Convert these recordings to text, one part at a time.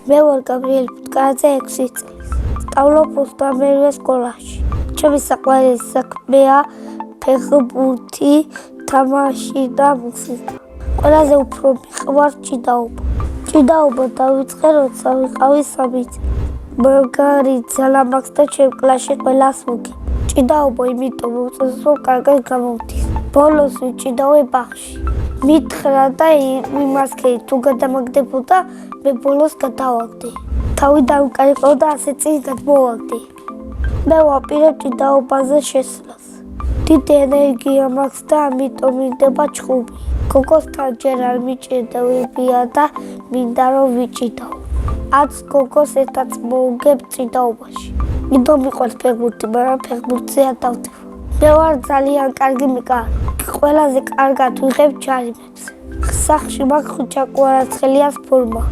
მე ვარ გაბრიელი ფუტკარაძე 6 წლის. სწავლობ 21 სკოლაში. ჩემი საყვარელი საქმეა ფეხბურთი, თამაში და მუსიკა. ყველაზე უფრო მიყვარს ჭიდაობა. ჭიდაობა დავიწყე, როცა ვიყავი 3 წელი. მაგარით ძალამაქვს და ჩემ კლასში ყველას ვუგებ. ჭიდაობა იმიტომ მოწონს, რომ კარგად გამოვდის. ბოლოს ვიჭიდავე ბაღში. მითხრა და იმასქერი თუ გადამაგდებოდა, მე ბოლოს გადავაგდე. თავი დავიკარიყო და 100 წელი გადმოვაგდე. მე ვაპირებ ჭიდაობაზე შესვლას. დიდი ენერგია მაქვს და ამიტომ მინდება ჩხუბი. გოგოსთან ჯერ არ მიჭირდებია და მინდა რომ ვიჭიდაო. აც გოგოს ერთად მოვუგებ ჭიდაობაში. მინდომ მიყვარს ფეხბურთი, მაგრამ ფეხბურთზე არ დავდივარ. მე ვარ ძალიან კარგი მეკარე. ყველაზე კარგად ვიღებ ჯარიმებს. სახლში მაქვს ხუჭა კვარაცხელიას ფორმა.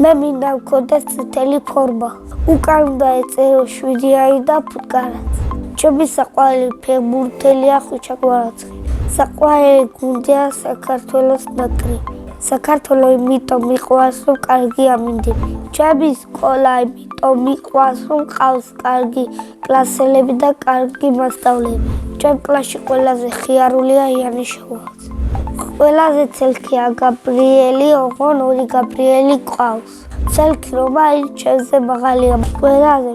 მე მინდა მქონდეს წითელი ფორმა. უკან უნდა ეწერო 7-იანი და ფუტკარაძე. ჩემი საყვარელი ფეხბურთელია ხუჭა კვარაცხელი. საყვარელი გუნდია საქართველოს ნაკრები. საქართველო იმიტომ მიყვარს, რომ კარგი ამინდები. ჩემი სკოლა იმიტომ მიყვარს, რომ ყავს კარგი კლასელები და კარგი მასწავლებელი. ჩემ კლასში ყველაზე ხიარულია იანიშოვაძე. ყველაზე ცელქია გაბრიელი, ოღონ 2 გაბრიელი ყავს. ცელქი რომ არის ჩემზე მაღალია, ყველაზე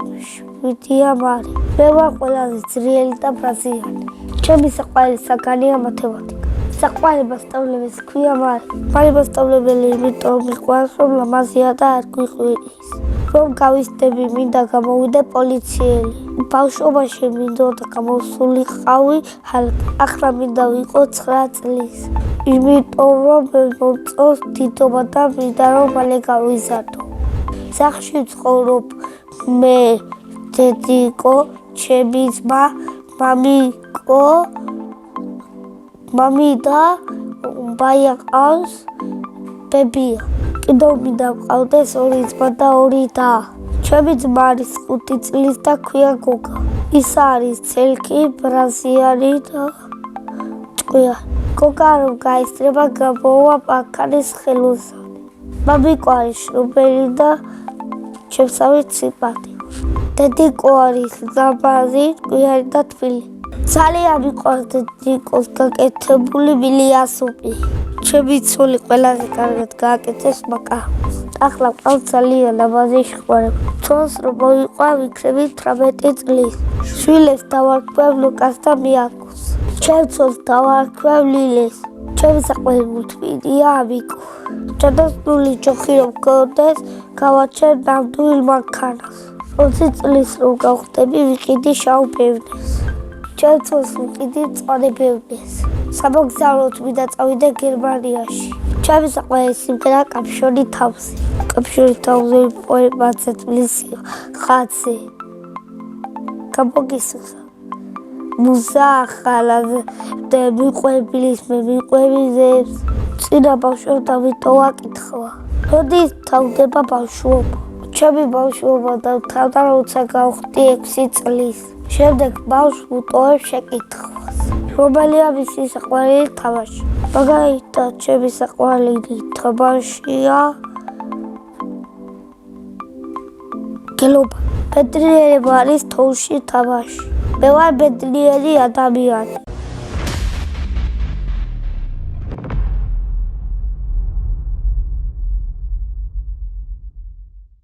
7-ია მარი. მე ვარ ყველაზე ძლიერი და ბრაზიანი. ჩემი საყვარელი საგანია მათემატიკა. საყვარელი მასწავლებელს ქვია მარი. მარი მასწავლებელი იმიტომ მიყვარს, რომ ლამაზია და არ გვიყვირის. რომ გავისდები, მინდა გამოვიდე პოლიციელი. ბავშვობაში მინდოდა გამოსულიყავი ჰალკი. ახლა მინდა ვიყო 9 წლის. იმიტომ რომ მომწონს დიდობა და მინდა რომ მალე გავიზარდო. სახლში ვცხოვრობ მე, დედიკო, ჩემი ძმა, მამი და ბაია ყავს, ბებია. კიდევ მინდა ვყავდეს 2 ძმა და 2 და. ჩემი ძმა არის 5 წლის და ქვია გოგა. ის არის ცელქი, ბრაზიანი და ჭკვიანი. გოგა რომ გაისწრება, გამოვა პანქანის ხელოსანი. მამიკო არის შრომელი და ჩემსავე სիմპათი. დედიკო არის ლამაზი, ჭკვიანი და თბილი. ძალიან მიყვარს დედიკოს გაკეთებული მილიასუპი. ჩემი ცოლი ყველაზე კარგად გააკეთებს მაკარონს. ახლა მყავს ძალიან ლამაზი შეყვარება. ცოლს რომ მოვიყვა ვიქრები 18 წლის. შვილებს დავარქვევ ლუკას და მიანკოს. ჩემ ცოლს დავარქვევ ლილეს. ჩემი საყვარელი მულტფილმია ამიკო. ჩადასტული ჯოხი რომ მქონდეს, გავაჩენ ნამდვილ მანქანას. 20 წლის რომ გავხდები, ვიყიდი შავ ბევნეს. ჩემ ცოლს ვიყიდი მწვანე ბევნეს. სამოგზაუროდ მინდა წავიდე გერმანიაში. ჩემი საყვარელი სიმღერა კაფშორი თავზე. კაფშორი თავზე პოემაზე თბილისია ხაცი. გამოგისურვა. მუზა ახალაზე და მიყვებილის მე მიყვებიზებს. წინა ბავშვებთან ვიტო ვაკითხვა. როდის თავდება ბავშვობა? ჩემი ბავშვობა დავთავდა, როცა გავხდი 6 წლის. შემდეგ ბავშვს ვუტოვებ შეკითხვას. რომელია მისი საყვარელი თამაში? მაგალითად, ჩემი საყვარელი თამაშია გელობა. ბედნიერება არის თოვლში თამაში. მე ვარ ბედნიერი ადამიანი.